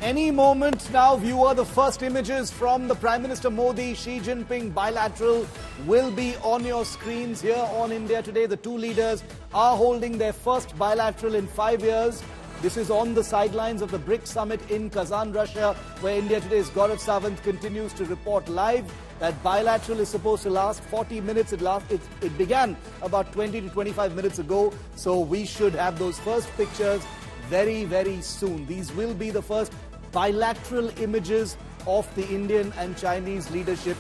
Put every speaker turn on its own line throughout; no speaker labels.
Any moment now, viewer, the first images from the Prime Minister Modi, Xi Jinping bilateral will be on your screens here on India Today. The two leaders are holding their first bilateral in 5 years. This is on the sidelines of the Brics Summit in Kazan, Russia, where India Today's Gaurav Sawant continues to report live. That bilateral is supposed to last 40 minutes. It began about 20 to 25 minutes ago. So we should have those first pictures very, very soon. These will be the first bilateral images of the Indian and Chinese leadership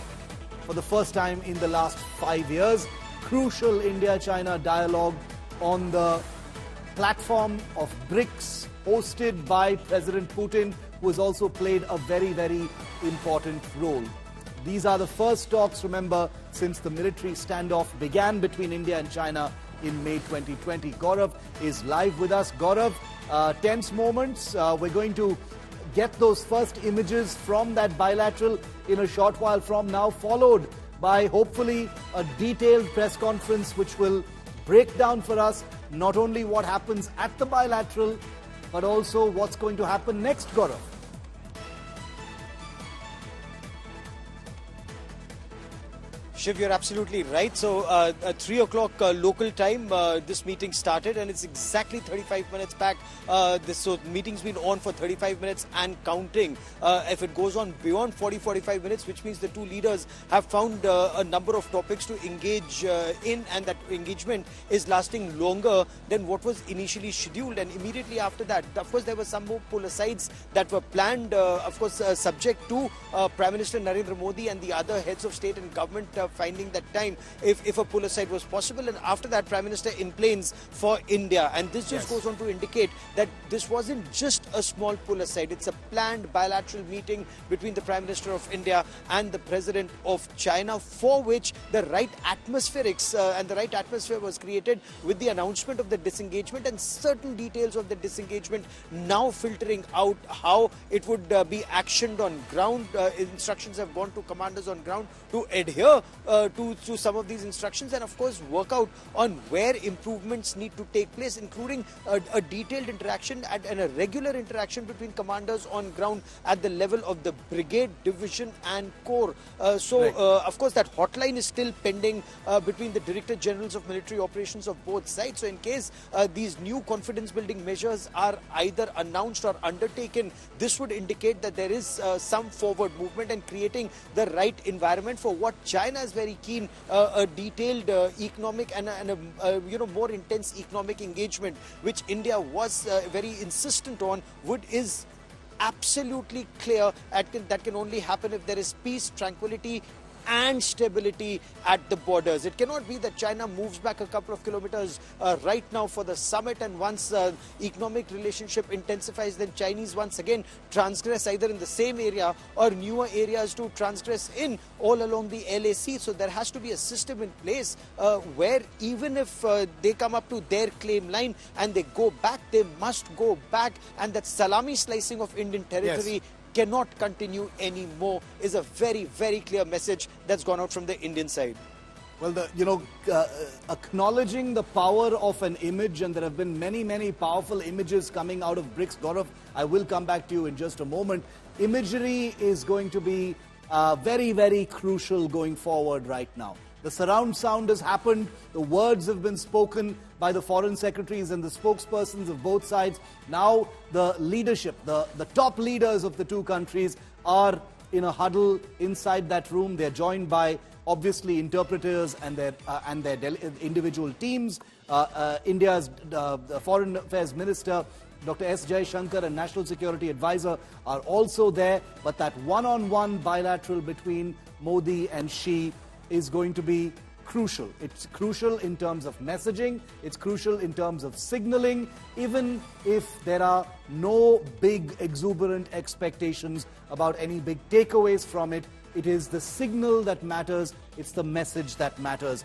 for the first time in the last 5 years. Crucial India-China dialogue on the platform of Brics, hosted by President Putin, who has also played a very, very important role. These are the first talks, remember, since the military standoff began between India and China in May 2020. Gaurav is live with us. Gaurav, tense moments. We're going to get those first images from that bilateral in a short while from now, followed by hopefully a detailed press conference which will break down for us not only what happens at the bilateral, but also what's going to happen next, Gaurav.
Shiv, you're absolutely right. So at 3 o'clock local time, this meeting started, and it's exactly 35 minutes back. So the meeting's been on for 35 minutes and counting. If it goes on beyond 40-45 minutes, which means the two leaders have found a number of topics to engage in, and that engagement is lasting longer than what was initially scheduled. And immediately after that, of course, there were some more pull asides that were planned, of course, subject to Prime Minister Narendra Modi and the other heads of state and government finding that time if a pull aside was possible. And after that, Prime Minister in planes for India. And this just goes on to indicate that this wasn't just a small pull aside. It's a planned bilateral meeting between the Prime Minister of India and the President of China, for which the right atmospherics and the right atmosphere was created with the announcement of the disengagement, and certain details of the disengagement now filtering out how it would be actioned on ground. Instructions have gone to commanders on ground to adhere to some of these instructions, and of course work out on where improvements need to take place, including a detailed interaction and a regular interaction between commanders on ground at the level of the brigade, division and corps. Of course that hotline is still pending between the Director Generals of Military Operations of both sides. So in case these new confidence building measures are either announced or undertaken, this would indicate that there is some forward movement and creating the right environment for what China is very keen, a detailed economic and a more intense economic engagement, which India was very insistent on, is absolutely clear that can only happen if there is peace, tranquility and stability at the borders. It cannot be that China moves back a couple of kilometers right now for the summit, and once economic relationship intensifies, then Chinese once again transgress either in the same area or newer areas to transgress in all along the LAC. So there has to be a system in place where even if they come up to their claim line and they go back, they must go back, and that salami slicing of Indian territory cannot continue anymore is a very, very clear message that's gone out from the Indian side.
Well, acknowledging the power of an image, and there have been many, many powerful images coming out of Brics. Gaurav, I will come back to you in just a moment. Imagery is going to be very, very crucial going forward right now. The surround sound has happened. The words have been spoken by the foreign secretaries and the spokespersons of both sides. Now the leadership, the top leaders of the two countries are in a huddle inside that room. They're joined by obviously interpreters and their individual teams. India's Foreign Affairs Minister Dr. S. Jaishankar and National Security Advisor are also there. But that one-on-one bilateral between Modi and Xi is going to be crucial. It's crucial in terms of messaging. It's crucial in terms of signaling. Even if there are no big exuberant expectations about any big takeaways from it, it is the signal that matters. It's the message that matters.